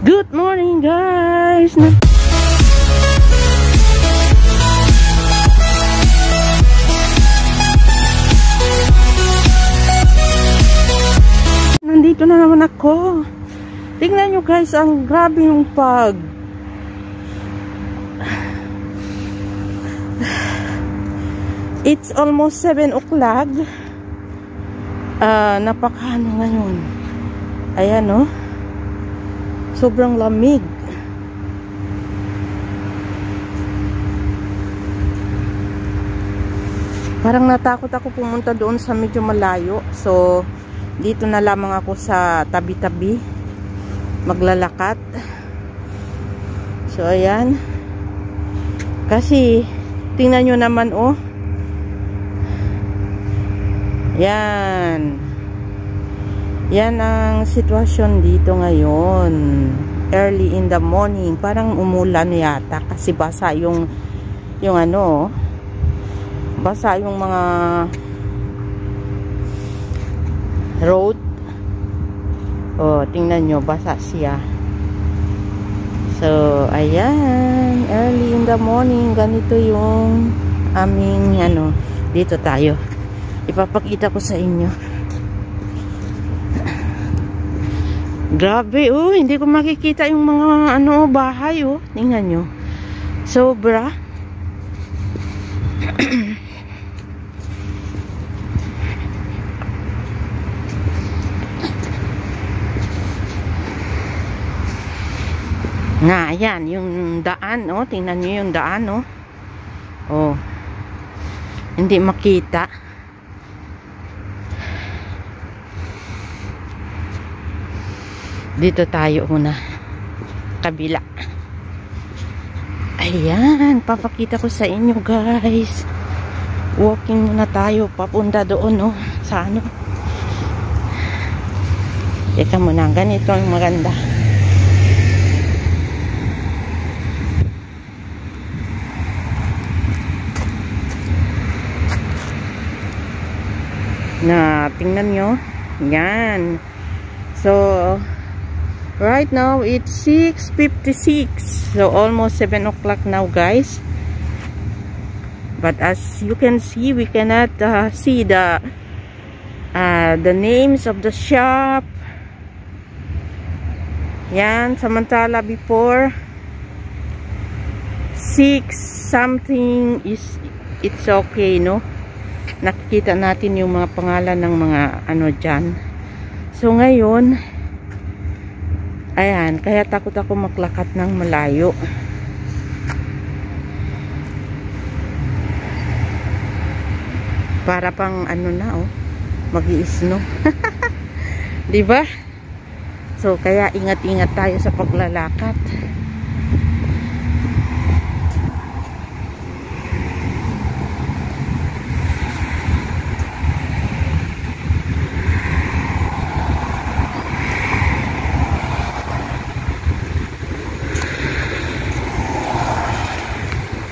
Good morning, guys! Nandito na naman ako. Tingnan nyo, guys, ang grabe yung It's almost 7 o'clock. Napakaano ngayon. Ayan, no? Sobrang lamig. Parang natakot ako pumunta doon sa medyo malayo. So, dito na lamang ako sa tabi-tabi. Maglalakad. So, ayan. Kasi, tingnan nyo naman, oh. Yan. Yan ang sitwasyon dito ngayon. Early in the morning. Parang umulan yata kasi basa yung ano, basa yung mga road. Oh, tingnan nyo, basa siya. So, ayan. Early in the morning. Ganito yung aming ano, dito tayo. Ipapakita ko sa inyo. Grabe, oh, hindi ko makikita yung mga ano, bahay, oh. Tingnan nyo. Sobra. Nga, ayan, yung daan, oh. Tingnan nyo yung daan, oh. Oh. Hindi makita. Dito tayo muna. Kabila. Ayan. Papakita ko sa inyo, guys. Walking muna tayo. Papunta doon, no? Sa ano. Teka muna. Ganito ang maganda. Na, tingnan nyo. Yan. So, right now, it's 6:56. So, almost 7 o'clock now, guys. But as you can see, we cannot see the names of the shop. Yan. Samantala, before 6 something it's okay, no? Nakikita natin yung mga pangalan ng mga ano dyan. So, ngayon, ayan, kaya takot ako maglakad ng malayo. Para pang ano na, oh, mag-i-snow. Diba? So, kaya ingat-ingat tayo sa paglalakad.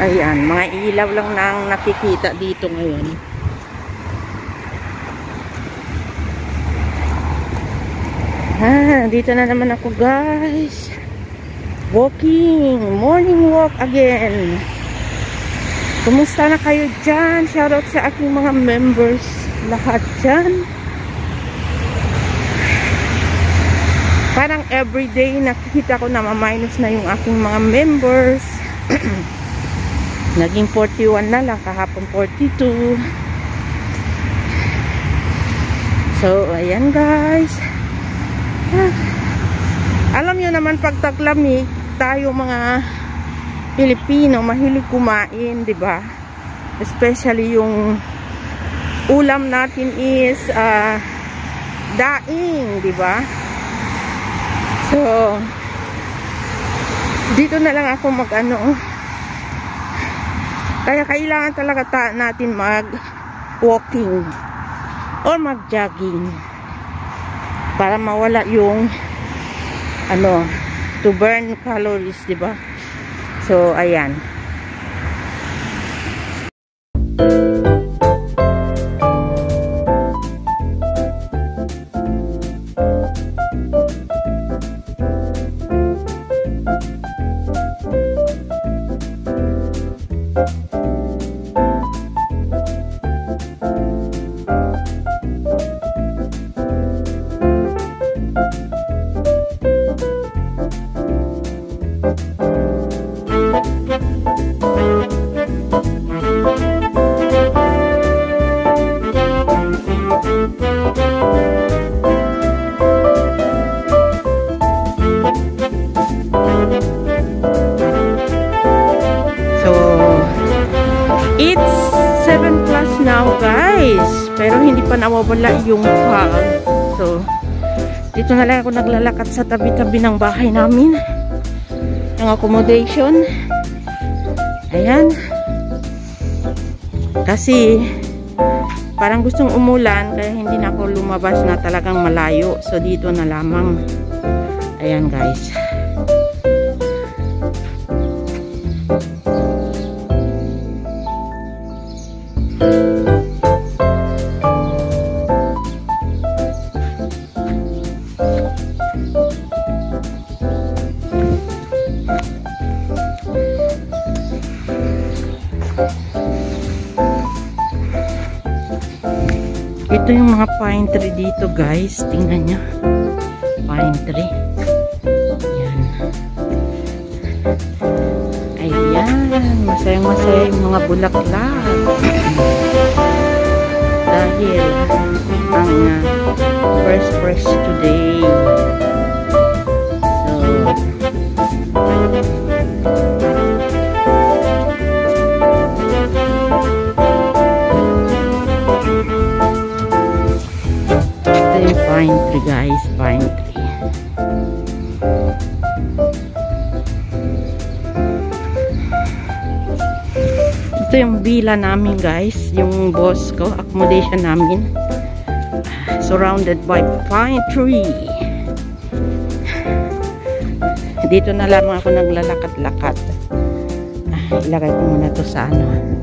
Ayan, mga ilaw lang nang nakikita dito ngayon. Dito na naman ako, guys. Walking, morning walk again. Kumusta na kayo dyan? Shoutout sa aking mga members lahat dyan. Parang everyday nakikita ko na ma-minus na yung aking mga members. Naging 41 na lang, kahapon 42. So, ayan, guys. Alam nyo naman, pag taglamig, tayo mga Pilipino, mahilig kumain, diba? Especially yung ulam natin is daing, diba? So, dito na lang ako mag-ano. Kaya kailangan talaga natin mag-walking or mag-jogging para mawala yung ano, to burn calories, diba? So, ayan. Pero hindi pa nawawala yung fog. So, dito na lang ako naglalakad sa tabi-tabi ng bahay namin. Yung accommodation. Ayan. Kasi, parang gustong umulan, kaya hindi na ako lumabas na talagang malayo. So, dito na lamang. Ayan, guys. Ito yung mga pine tree dito, guys. Tingnan nyo. Pine tree. Ayan. Ayan. Masayang-masaya yung mga bulaklak. Dahil ang fresh today. Pine tree, guys, pine tree. Ito yung villa namin, guys, yung boss ko, accommodation namin, surrounded by pine tree. Dito na lamang ako naglalakad-lakad. Ilagay ko muna to sa ano.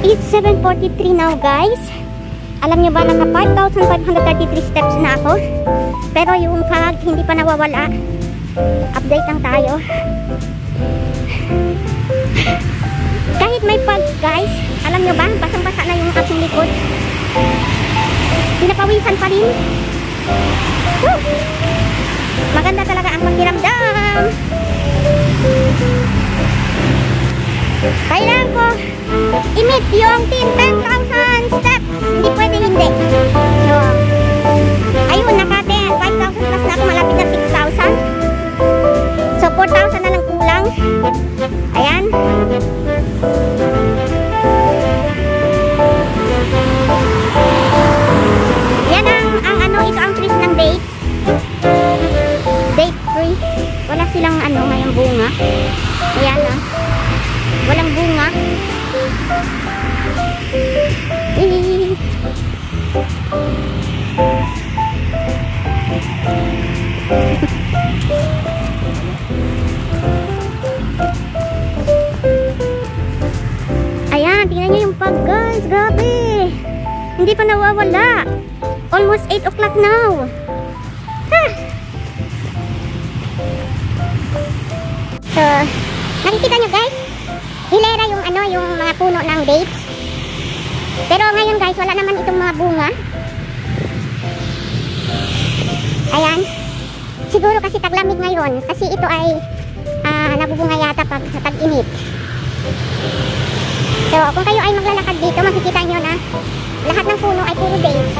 It's 7:43 now, guys. Alam nyo ba, naka 5,533 steps na ako. Pero yung fog hindi pa nawawala. Update lang tayo. Kahit may fog, guys, alam nyo ba, basang-basa na yung aking likod. Pinapawisan pa rin. Woo! Maganda talaga ang pakiramdam. Kailangan ko i-meet yung 10,000 steps. Hindi pwede hindi. So, ayun, naka 5,000 plus na ako. Malapit na 6,000. So, 4,000 na lang kulang. Ayan. Yan ang ano, ito ang trees ng dates. Date tree. Wala silang ano, ngayong bunga. Ayan ah. Walang bunga. Ayan, tingnan nyo yung fog, guys. Grabe. Hindi pa nawawala. Almost 8 o'clock now. So, nakikita nyo, guys, hilera yung ano, yung mga puno ng dates. Pero ngayon, guys, wala naman itong mga bunga. Ayan. Siguro kasi taglamig ngayon. Kasi ito ay nabubunga yata pag tag-init. So, kung kayo ay maglalakad dito, makikita nyo na lahat ng puno ay puro dates.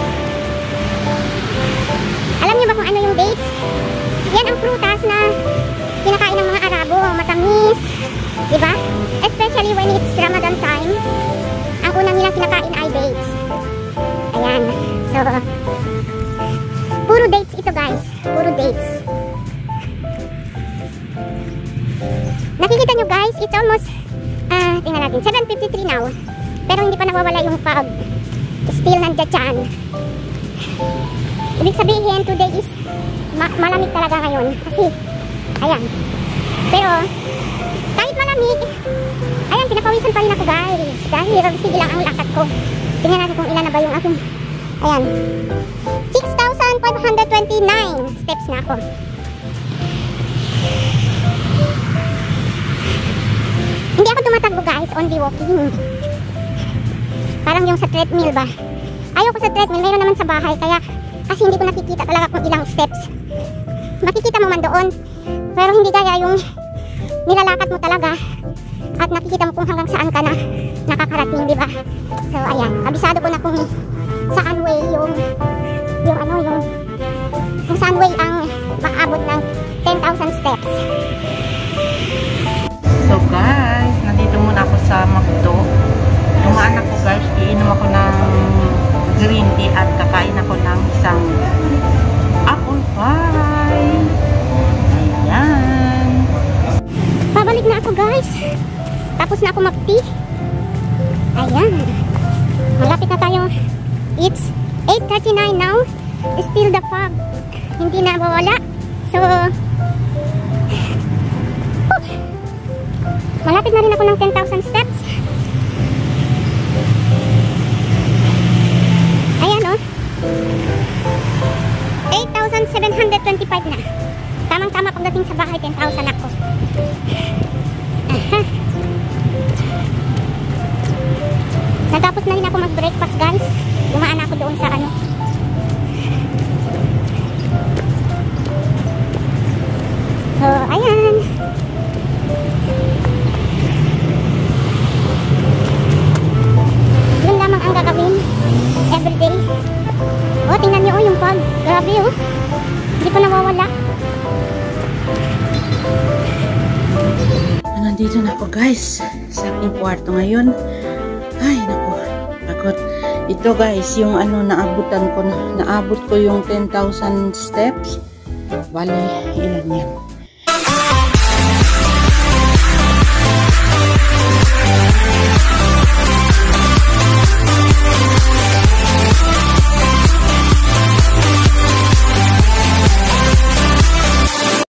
Alam nyo ba kung ano yung dates? Yan ang prutas na kinakain ng mga Arabo. Matamis. Diba? Especially when it's Ramadan time. Ang unang nilang kinakain ay dates. Ayan. So, Puro dates ito guys. Puro dates. Nakikita nyo guys, it's almost, tingnan natin, 7:53 now. Pero hindi pa nawawala yung fog. Still nandiyan dyan. Ibig sabihin, today is malamig talaga ngayon. Kasi, ayan. Pero, kahit malamig, ayan, pinapawisan pa rin ako guys. Dahil, sige lang ang lakad ko. Tingnan natin kung ilan na ba yung aking, ayan. 6,529 steps na ako. Hindi ako tumatakbo guys, only walking. Parang yung sa treadmill ba. Ayoko sa treadmill, mayroon naman sa bahay. Kaya, kasi hindi ko nakikita talaga kung ilang steps. Makikita mo man doon. Pero hindi kaya yung nilalakad mo talaga. At nakikita mo kung hanggang saan ka na nakakarating, di ba? So, ayan. Kabisado ko na kung saan way yung saan way ang makaabot ng 10,000 steps. So guys, nandito muna ako sa McDo. Dumaan ako guys, iinom ako ng green tea at kakain ako ng isang apple pie. Ayan. Pabalik na ako guys. Tapos na ako mag-tea. Ayan. Malapit na tayo. It's 8:39 now. Still the fog. Hindi na mawala. So, malapit na rin ako ng 10,000 steps. Ayan o. 8,725 na. Tamang-tama pagdating sa bahay, 10,000 ako. Aha. Natapos na rin ako mag-breakfast guys. Dumaan ako doon sa ano. So, ayan. Yun lamang ang gagawin everyday. Oh, tingnan nyo yung fog. Grabe oh. Hindi pa nawawala. Nandito na ako guys sa aking kwarto ngayon. Ay, naku. Pagod. Ito guys, yung ano naabutan ko na. Naabot ko yung 10,000 steps. Bali, ilan yan?